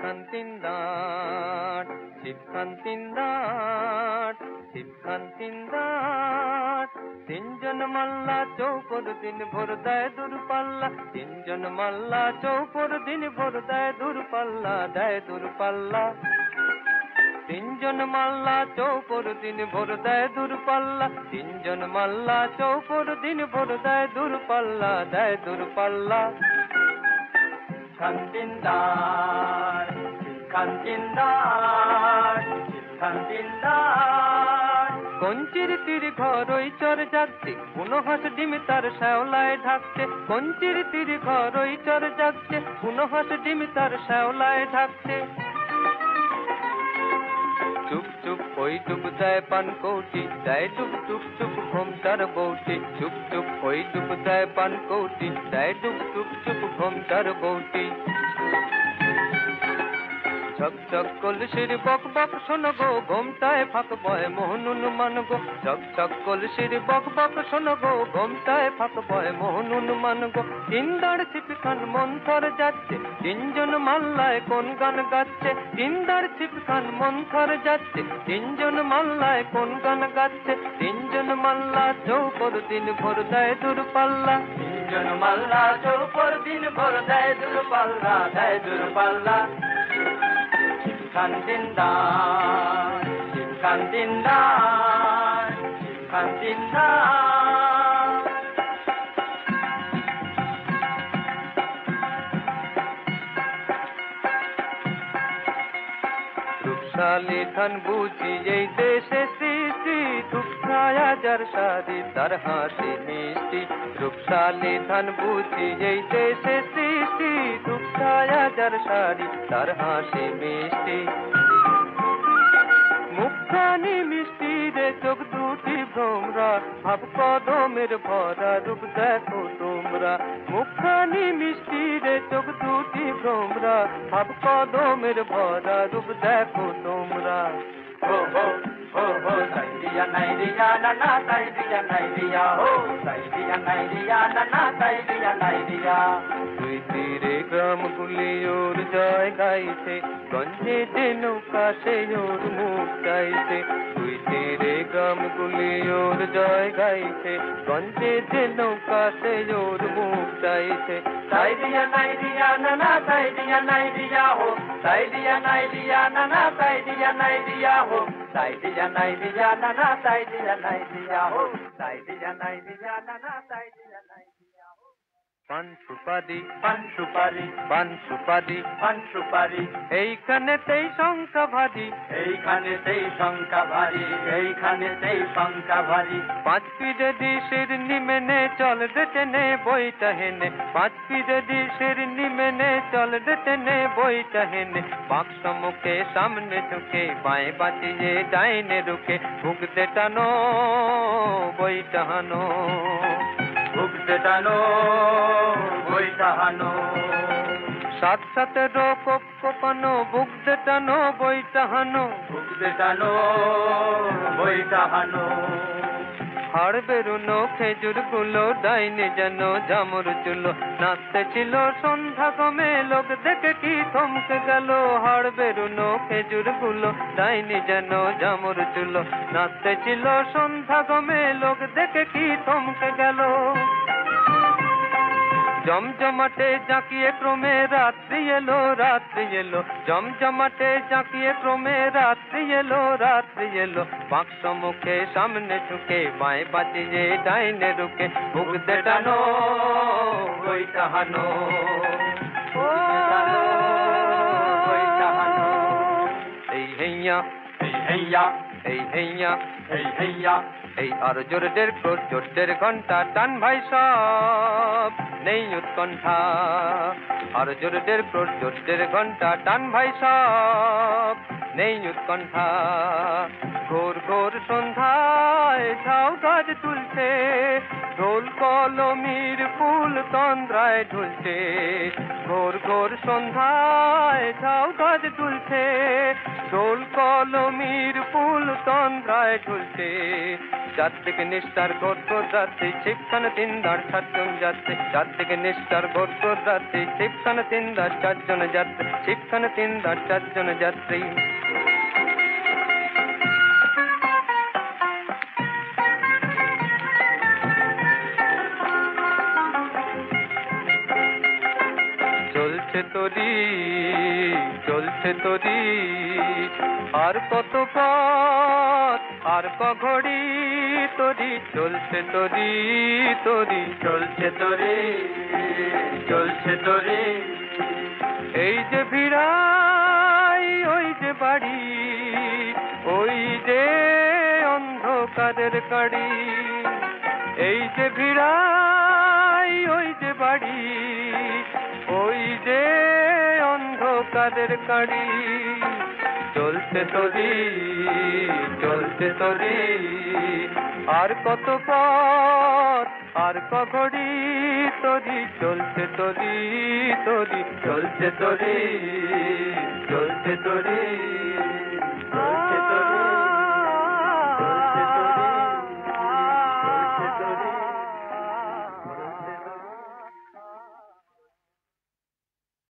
শিবখান তিনদাট, শিবখান তিনদাট, শিবখান তিনদাট। তিনজন মাল্লা চৌপর দিন ভোর দেয় দূরপাল্লা, তিনজন মাল্লা চৌপর দিন ভোর দেয় দূরপাল্লা, দেয় দূরপাল্লা। তিনজন মাল্লা চৌপর দিন ভোর দেয় দূরপাল্লা, তিনজন মাল্লা চৌপর দিন ভোর দেয় দূরপাল্লা, দেয় দূরপাল্লা। শিবখান তিনদাট, শিবখান তিনদাট, শিবখান তিনদাট। কঞ্চির তীর ঘর ওই চর জাগছে, বুনো হাঁস ডিম তার শ্যাওলায় ঢাকছে। কঞ্চির তীর ঘর ওই চর জাগছে, বুনো হাঁস ডিম তার শ্যাওলায় ঢাকছে। চুপ চুপ ওই ডুব দেয় পান কৌটি, দেয় ডুব চুপ চুপ ঘোমটার বৌটি। চুপ চুপ ওই ডুব দেয় পান কৌটি, দেয় ডুব চুপ চুপ ঘোমটার বৌটি। ঝক ঝক কলসির বক বক শোনো গো, ঘোমটায় ফাঁক বয় মোহনুন মান গো। ঝক ঝক কলসির বক বক শোনো গো, ঘোমটায় ফাঁক বয় মোহনুন মান গো। তিনদার শিবখান মন্থর যাচ্ছে, তিনজন মাল্লায় কোন গান গাচ্ছে। তিনদার শিবখান মন্থর যাচ্ছে, তিনজন মাল্লায় কোন গান গাচ্ছে। তিনজন মাল্লা চৌপর দিন ভোর দেয় দূরপাল্লা, তিনজন মাল্লা চৌপর দিন ভোর দেয় দূরপাল্লা, দেয় দূরপাল্লা। শিবখান তিনদাট, শিবখান তিনদাট, শিবখান তিনদাট। রূপশালী ধান বুঝি এই দেশে সৃষ্টি, দুঃখায় হাজার সারি তার হাসি মিষ্টি। রূপশালী ধান বুঝি এই দেশে সৃষ্টি, দুঃখায় হাজার সারি তার হাসি মিষ্টি। মুখখানি মিষ্টি রে, চোখ দুটি ভ্রমরা, ভাব কদমের ভরা রূপ দেখো তোমরা। মুখখানি মিষ্টি রে, চোখ দুটি ভ্রমরা, ভাব কদমের ভরা রূপ দেখো তোমরা। হো হো হো হো সাইদিয়া নাইদিয়া নানা, সাইদিয়া নাইদিয়া হো, সাইদিয়া নাইদিয়া নানা, সাইদিয়া নাইদিয়া। দুই তীরে গ্রামগুলি ওর জয় গাইছে, গঞ্জে যে নৌকা সে ওর মুখ চাইছে। দুই তীরে গ্রামগুলি ওর জয় গাইছে, গঞ্জে যে নৌকা সে ওর মুখ চাইছে। সাইদিয়া নাইদিয়া নানা, সাইদিয়া নাইদিয়া হো, সাইদিয়া নাইদিয়া নানা, সাইদিয়া নাইদিয়া হো, সাইদিয়া নাইদিয়া নানা, সাইদিয়া নাইদিয়া হো, সাইদিয়া নাইদিয়া নানা, সাইদিয়া নাইদিয়া হো। পান সুপারি, পান সুপারি, পান সুপারি, পান সুপারি। এইখানেতেই শঙ্কা ভারী, এইখানেতেই শঙ্কা ভারী, এইখানেতেই শঙ্কা ভারী। পাঁচ পিঠে দিশের নিমেনে চল টেনে বইটা হেনে, পাঁচ পিঠে দিশের নিমেনে চল টেনে বইটা হেনে। বাক্স মুখে সামনে ঝুঁকে, বাঁয়ে বাঁচিয়ে ডাইনে রুখে, ভুগতে টানো বইটা হানো, ভুগতে টানো বইটা হানো। সাত সাথে কোপ কোপানো, ভুগতে টানো বইটা হানো, ভুগতে টানো বইটা হানো। হাড় বেরুনো খেজুর গুলো, ডাইনে যেন জামর চুলো, নাচতে ছিল সন্ধ্যা কমে, লোক দেখে কি থমকে গেল। হাড় বেরুনো খেজুর গুলো, ডাইনে যেন জামর চুলো, নাচতে ছিল সন্ধ্যা কমে, লোক দেখে কি থমকে গেল। জমজমাটে জাঁকিয়ে ক্রমে রাত্রি এলো, রাত্রি এলো, জমজমাটে জাঁকিয়ে ক্রমে রাত্রি এলো, রাত্রি এলো। বাক্স মুখে সামনে ঝুঁকে, বাঁয়ে বাঁচিয়ে ডাইনে রুকে, ভুগতে টানো বইটা হানো, বইটা হানো। এই হেইয়া, এই হেইয়া, এই হেইয়া, এই হেইয়া। এই আর জোর দেড় ক্রোশ, জোর দেড় ঘন্টা, টান ভাই সব নেই উৎকণ্ঠা। আর জোর দেড় ক্রোশ, জোর দেড় ঘন্টা, টান ভাই সব নেই উৎকণ্ঠা। ঘোর ঘোর সন্ধ্যায় ঝাউ গাছ তুলছে, ঢোল কলমির ফুল তন্দ্রায় ঝুলছে। ঘোর ঘোর সন্ধ্যায় ঝাউ গাছ তুলছে, ঢোল কলমির ফুল তন্দ্রায় ঝুলছে। থেকে নিষ্ঠার ঘোর রাত্রি শিবখানা 3 ধার 7 জন যাত্রী থেকে নিষ্ঠার ঘোর রাত্রি শিবখানা 3 ধার 4 জন যাত্রী শিবখানা 3 ধার 4 জন যাত্রী চলছে তোরি আর কত পথ আর ক ঘড়ি তোরি চলছে তোরি এই যে ভিড়াই ওই যে বাড়ি ওই যে অন্ধকারের কাড়ি এই যে ভিড়াই ওই যে বাড়ি ওই যে অন্ধকারের কাড়ি চলছে তোরি আর কত পথ আর ক ঘড়ি তোরি চলছে তোরি